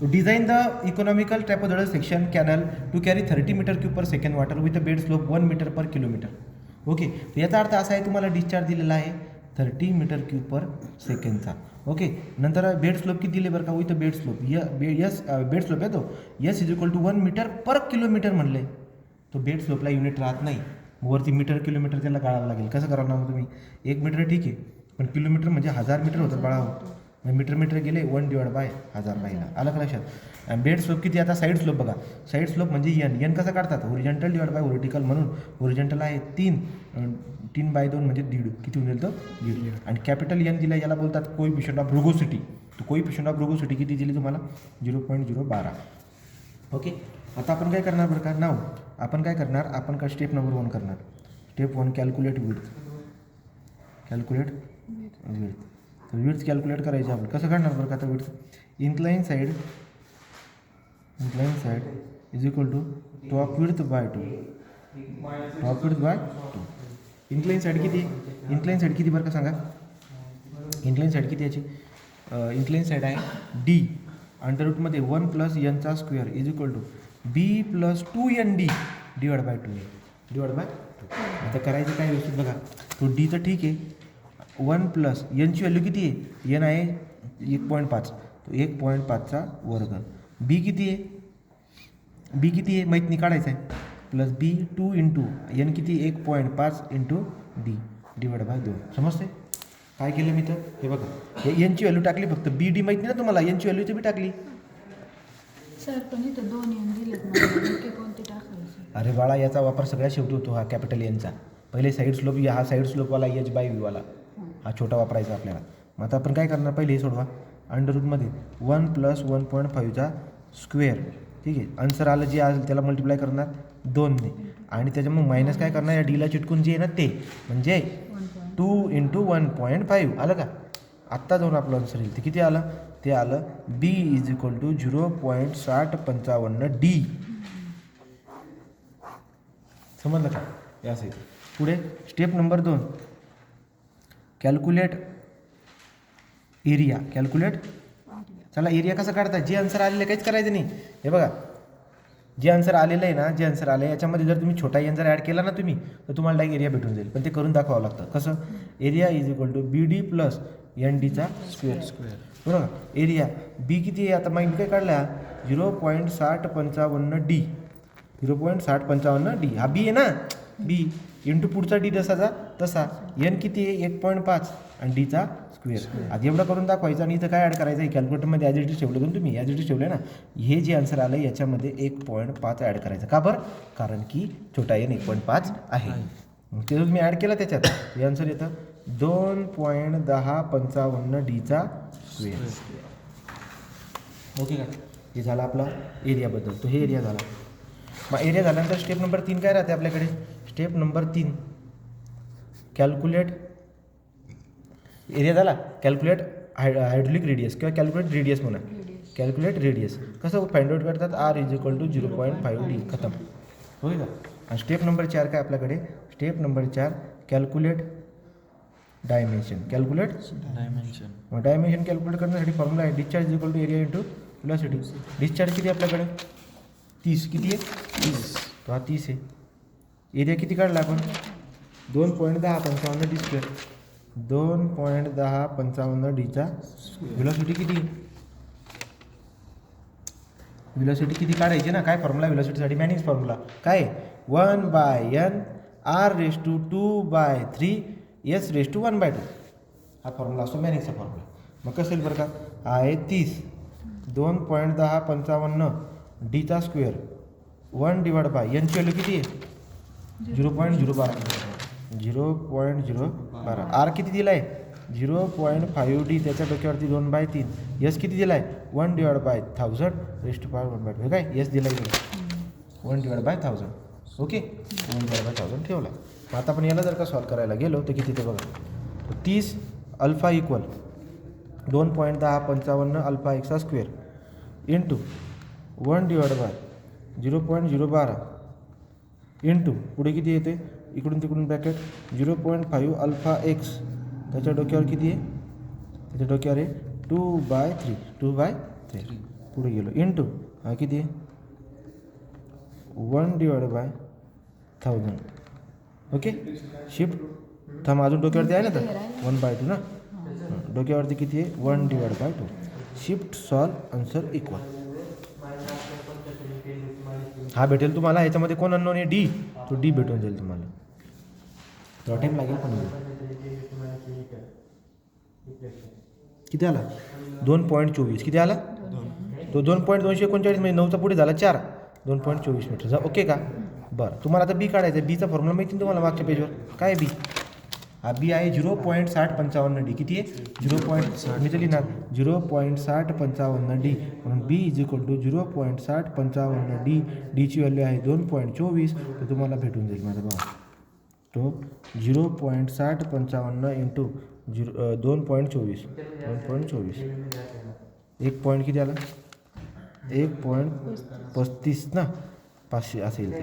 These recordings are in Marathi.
Design the economical trapezoidal section canal to carry 30 metre cube per second water with a bed slope 1 metre per kilometre. Okay, याचा अर्थ असा आहे तुम्हाला डिस्चार्ज दिलेला आहे 30 मीटर क्यूब पर सेकंडचा. ओके, नंतर बेड स्लोप किती दिले बरं का, with bed slope bed slope आहे तो yes is equal to 1 metre per kilometre म्हणले. तो बेड स्लोपला युनिट राहत नाही, वरती मीटर किलोमीटर त्याला गाळावं लागेल. कसं करावं ना तुम्ही, 1 मीटर ठीक आहे, पण किलोमीटर म्हणजे 1000 मीटर होतं बाळावं. मीटर गेले 1/1000 पाहिला, आलं का लक्षात. आणि बेड स्लोप किती, आता साईड स्लोप बघा, साईड स्लोप म्हणजे एन कसं काढतात, होरिजेंटल डिवाइड बाय व्हर्टिकल. म्हणून होरिजेंटल आहे 3/2 म्हणजे 1.5, किती होऊन जाईल तर 1.5. आणि कॅपिटल एन दिला, याला बोलतात कोइफिशियंट ऑफ रुगोसिटी. तो कोइफिशियंट ऑफ रुगोसिटी किती दिली तुम्हाला, 0.012. ओके, आता आपण काय करणार बरं का, नाव आपण काय करणार, आपण काय स्टेप नंबर 1 करणार. Step 1 calculate width. तर विड्थ कॅल्क्युलेट करायची आपण. कसं काढणार बरं का आता width, incline side is equal to top width by 2. Incline side किती बरं का सांगा, इन्क्लाइन साईड किती याची, इन्क्लाइन साईड आहे डी अंडर रूटमध्ये 1 + n² is equal to b + 2nd divide by 2. आता करायचं काय व्यवस्थित बघा, तो डी तर ठीक आहे, 1 + nची व्हॅल्यू किती आहे, n आहे 1.5, तो 1.5चा वर्ग. बी किती आहे माहीत नाही, काढायचं आहे, प्लस b 2 × n किती 1.5 × d डिवाइड बाय 2. समजते काय केलं मी तर, हे बघा, हे एनची व्हॅल्यू टाकली, फक्त बी डी माहीत नाही ना तुम्हाला, एनची व्हॅल्यू तर बी टाकली. सर पण इथं 2 n दिलेत मला, कोणते टाकायचे. अरे बाळा, याचा वापर सगळ्यात शेवटी होतो, हा कॅपिटल एनचा. पहिले साईड स्लोप, हा साईड स्लोपवाला h/v वाला, हा छोटा वापरायचा आपल्याला. मग आता आपण काय करणार, पहिले हे सोडवा, अंडर रूटमध्ये 1 + 1.5 ठीक आहे. आन्सर आलं जे आलं त्याला मल्टिप्लाय करणार 2ने, आणि त्याच्या मग मायनस काय करणार, या डीला चिटकून जे आहे ना ते, म्हणजे 2 × 1.5. आलं का, आत्ता जाऊन आपलं आन्सर येईल ते किती आलं, ते आलं b is equal to 0.6055 d. समजलं का, या असेल. पुढे स्टेप नंबर 2 कॅल्क्युलेट एरिया. चला, एरिया कसं काढतात, जे आन्सर आलेलं आहे काहीच करायचं नाही. हे बघा, जे आन्सर आलेलं आहे ना, जे आन्सर आलं आहे याच्यामध्ये जर तुम्ही छोटा एन जर ॲड केला ना तुम्ही, तर तुम्हाला डायरेक्ट एरिया भेटून जाईल. पण ते करून दाखवावं लागतं. कसं, area is equal to BD + ND². बरोबर. एरिया बी किती आहे, आता माहिती काय काढला, 0.6055 d. 0.6055 d हा बी आहे ना, बी इंटू पुढचा डी जसाचा तसा, एन किती आहे 1.5 आणि डीचा स्क्वेअर. आधी एवढं करून दाखवायचं, आणि इथं काय ॲड करायचं आहे, कॅल्क्युलेटरमध्ये ॲज इट इज ठेवलं दोन तुम्ही, ॲज इट इज ठेवलं ना, हे जे आन्सर आलं याच्यामध्ये 1.5 ॲड करायचं. का बरं, कारण की छोटा एन 1.5 आहे. ते तुम्ही ॲड केला त्याच्यात, हे आन्सर येतं 2.1055 डीचा स्क्वेअर. ओके का, हे झालं आपला एरियाबद्दल. तो हे एरिया झाला. मग एरिया झाल्यानंतर स्टेप नंबर 3 काय राहते आपल्याकडे, स्टेप नंबर 3 कॅल्क्युलेट एरिया झाला, कॅल्क्युलेट हायड्रोलिक रेडियस किंवा कॅल्क्युलेट रेडियस म्हणा. कॅल्क्युलेट रेडियस कसं फाइंड आउट करतात, r = 0.5 d. खतम, होईल का. आणि स्टेप नंबर 4 काय आपल्याकडे, स्टेप नंबर 4 कॅल्क्युलेट डायमेन्शन. मग डायमेन्शन कॅल्क्युलेट करण्यासाठी फॉर्म्युला आहे डिस्चार्ज = एरिया × व्हेलॉसिटी. डिस्चार्ज किती आपल्याकडे 30, किती आहे 30, तो हा 30 आहे. एरिया किती काढला आपण, 2.1055 d². 2.1055 डीचा व्हेलॉसिटी किती, व्हेलॉसिटी किती काढायची ना, काय फॉर्म्युला व्हेलॉसिटीसाठी, मॅनिंग्स फॉर्म्युला काय, 1/n r⁻²/3 s⁻1/2. हा फॉर्म्युला असतो मॅनिंगचा फॉर्म्युला. मग कसं येईल बरं का, आहे 30, 2.1055 डीचा स्क्वेअर 1 डिवाइड बाय एनची व्हॅल्यू किती आहे 0.012. 0.012. आर किती दिला आहे 0.5 d, त्याच्या डोक्यावरती 2/3. यस किती दिला आहे 1 डिवाइड बाय 1000⁻1/2. हे काय यस दिला आहे 1 divide by 1000. Okay, 1 divide by 1000 ठेवला. मग आता आपण याला जर का सॉल्व करायला गेलो तर किती ते बघा, 30 अल्फा इक्वल 2.1055 अल्फा एक्सचा square into 1 divide by 0.012 into पुढे किती येते इकडून तिकडून ब्रॅकेट 0.5 अल्फा एक्स, त्याच्या डोक्यावर किती आहे, त्याच्या डोक्यावर आहे 2/3. पुढे गेलो इंटू हा किती आहे 1/1000. ओके शिफ्ट थांब अजून डोक्यावरती आहे ना तर 1/2 ना डोक्यावरती किती आहे 1/2 शिफ्ट सॉल्व आन्सर इक्वल. हा भेटेल तुम्हाला. याच्यामध्ये कोण अननोन आहे डी, तो डी भेटून जाईल तुम्हाला. थोडा टाईम लागेल पण किती आला 2.24. किती आला तो 2.239 म्हणजे 9चा पुढे झाला 4 2.24 मीटर जा. ओके का. बरं तुम्हाला आता बी काढायचं आहे. बीचा फॉर्म्युला माहिती ना तुम्हाला मागच्या पेजवर काय बी. हा बी आहे 0.6055 डी. किती आहे 0.60 मी तर लिहिणार 0.6055 डी म्हणून B is equal to 0.6055 D. डीची व्हॅल्यू आहे 2.24 तर तुम्हाला भेटून जाईल माझा बघा तो 0.6055 इंटू 2.24 एक पॉईंट किती आला 1.35 ना 500 असेल ते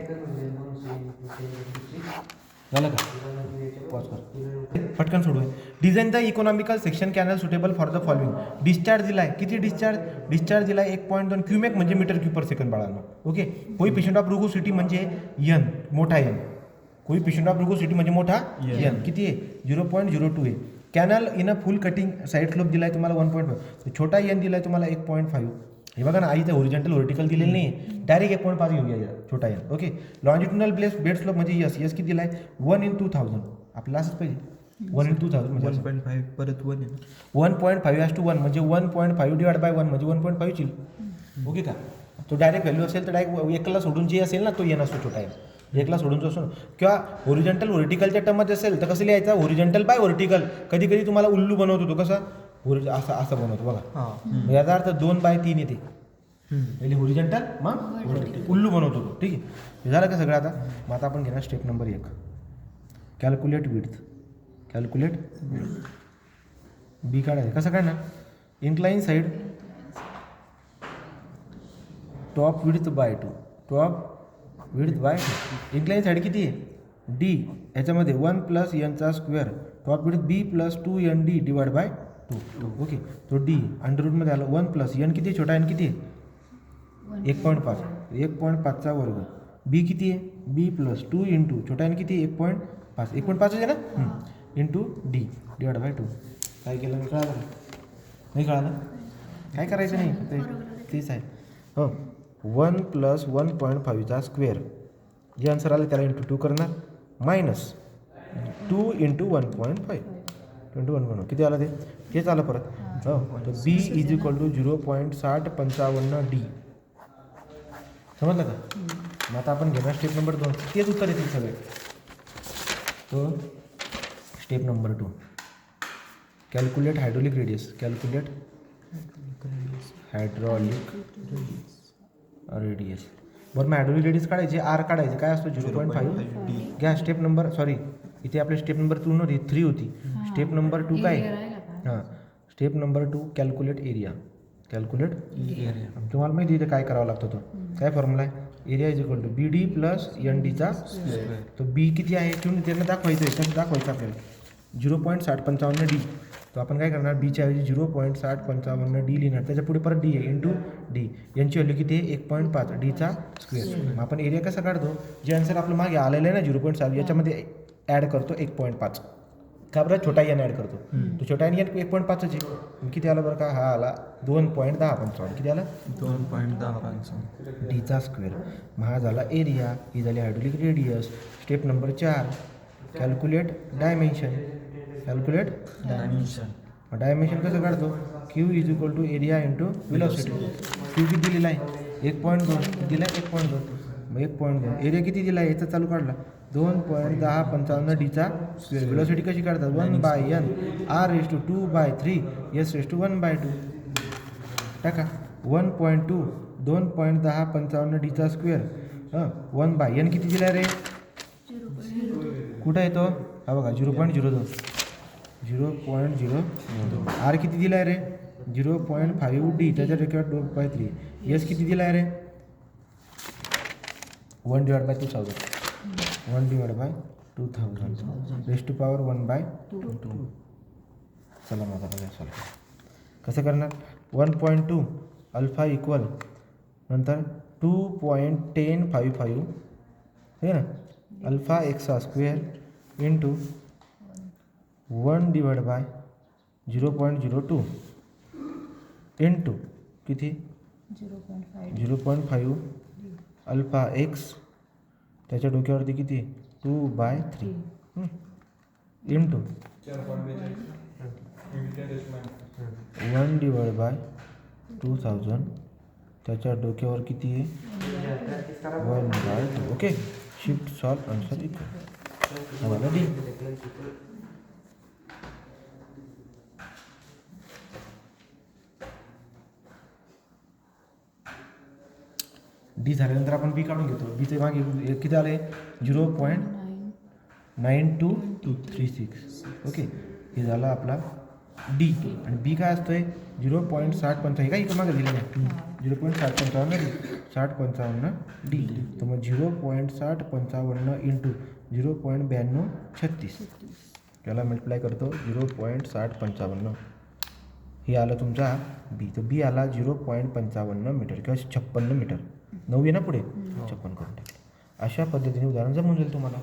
झालं का. पॉज कर पटकन सोडूया. Design the economical section canal suitable for the following. Discharge दिला आहे किती डिस्चार्ज दिला आहे 1.2 क्यूमेक म्हणजे मीटर क्यूब पर सेकंड बाळांनो. ओके कोइफिशियंट ऑफ रुगोसिटी म्हणजे एन मोठा एन. कोइफिशियंट ऑफ रुगोसिटी म्हणजे मोठा एन किती आहे 0.02 आहे. Canal in a full cutting side slope दिला आहे तुम्हाला 1.5. छोटा एन दिला आहे तुम्हाला 1.5. हे बघा ना आईचं ओरिजेंटल व्हर्टिकल दिलेलं नाही आहे डायरेक्ट 1.5 घेऊया छोटा एन. ओके लॉन्जिट्युनल बेड स्लोप म्हणजे यस किती दिला आहे 1/2000. आपल्याला असंच पाहिजे 1/2000 म्हणजे 1.5 परत 1 आहे 1.5:1 म्हणजे 1.5/1 म्हणजे 1.5 ची. ओके का. तो डायरेक्ट व्हॅल्यू असेल तर डायरेक्ट एकला सोडून जे असेल ना तो एन असतो छोटा एन. एकला सोडून जो असतो किंवा ओरिजेंटल व्हर्टिकलच्या टर्ममध्ये असेल तर कसं लिहायचा ओरिजेंटल बाय व्हर्टिकल. कधी कधी तुम्हाला उल्लू बनवतो तो कसा असं बनवतो बघा. याचा अर्थ 2/3 येते म्हणजे ओरिजेंटल मग उल्लू बनवतो तो. ठीक आहे हे झालं का सगळं. आता मग आता आपण घेणार step number 1 calculate width. B काढायचं कसं काढणार incline side top width by 2 incline side किती आहे डी याच्यामध्ये 1 + n² top width B + 2nd / 2. Okay तो डी अंडर रूटमध्ये आला 1 + n किती छोटा एन किती आहे 1.5 1.5चा वर्ग. बी किती आहे बी + 2 इंटू छोटा एन किती 1.5 1.5 आहे ना इंटू डी / 2. काय केलं मी कळालं नाही कळालं काय करायचं नाही तेच आहे हो 1 + 1.5² जे आन्सर आलं त्याला इंटू 2 करणार मायनस 2 इंटू 1.5 21 किती आलं तेच आलं परत हो तर बी इज इक्वल टू 0.6055 डी. समजलं का. मग आता आपण घेणार स्टेप नंबर 2 तेच उत्तर येतील सगळे. तो step number 2 calculate hydraulic radius. बरं मग हायड्रॉलिक रेडियस काढायचे आर काढायचे काय असतो 0.5 घ्या. स्टेप नंबर सॉरी इथे आपल्या स्टेप नंबर 2 नव्हती 3 होती. स्टेप नंबर 2 काय हां स्टेप नंबर 2 कॅल्क्युलेट एरिया. तुम्हाला माहिती इथे काय करावं लागतं तो काय फॉर्म्युला आहे area is equal to B D plus N डीचा स्क्वेअर. तो बी किती आहे तुम्ही त्यांना दाखवायचं आहे कसं दाखवायचं आपल्याला 0.6055 डी. तो आपण काय करणार बीच्या ऐवजी 0.6055 डी लिहिणार त्याच्या पुढे परत डी आहे इंटू डी यांची व्हॅल्यू किती आहे 1.5 डीचा स्क्वेअर. मग आपण एरिया कसा काढतो जे आन्सर आपलं मागे आलेलं आहे ना 0.7 याच्यामध्ये ॲड करतो 1.5 का बरं छोटा एन ॲड करतो तो छोटा एन 1.5च आहे. किती आला बरं का हा आला 2.1055 किती आला 2.1055 डीचा स्क्वेअर. मग हा झाला एरिया ही झाली hydraulic radius. Step number 4 calculate dimension. Dimension कसं काढतो Q is equal to area into velocity. Q किती दिलेला आहे 1.2 दिला आहे 1.2 मग 1.2 एरिया किती दिला आहे याचा चालू काढला 2.1055 डीचा स्क्वेअर. व्हेलॉसिटी कशी काढतात 1/n r⁴ s⁴1/2 टाका 1.2 2.1055 डीचा स्क्वेअर 1/n किती दिला रे कुठं आहे तो हा बघा 0.02 आर किती दिला आहे रे 0.5 डी त्याच्या रेकॉर्ड 2/3 एस किती दिला आहे रे 1/2000 रेस्ट टू पॉवर 1/2. चला माझा बघा सॉल्व कसं करणार 1.2 अल्फा इक्वल नंतर 2.1055 है ना अल्फा एक्सा square into 1 divide by 0.02 into किती 0.5 अल्फा एक्स त्याच्या डोक्यावरती किती 2/3 इंटू 1 डिवाइड बाय 2000 त्याच्या डोक्यावर किती आहे 1/2 okay shift solve answer equal आम्हाला डी डी झाल्यानंतर आपण बी काढून घेतो बीचे मागे किती आले 0.9236 ओके हे झालं आपला डी आणि बी काय असतोय 0.6055 हे काय इकडे मागे दिलेलं आहे 0.6055 6055 डी तर मग 0.6055 इंटू 0.9236 त्याला मल्टिप्लाय करतो 0.6055 हे आलं तुमचा बी तर बी आला 0.55 मीटर किंवा 56 मीटर 9 आहे ना पुढे 56 करून टाकले अशा पद्धतीने उदाहरण जमून जाईल तुम्हाला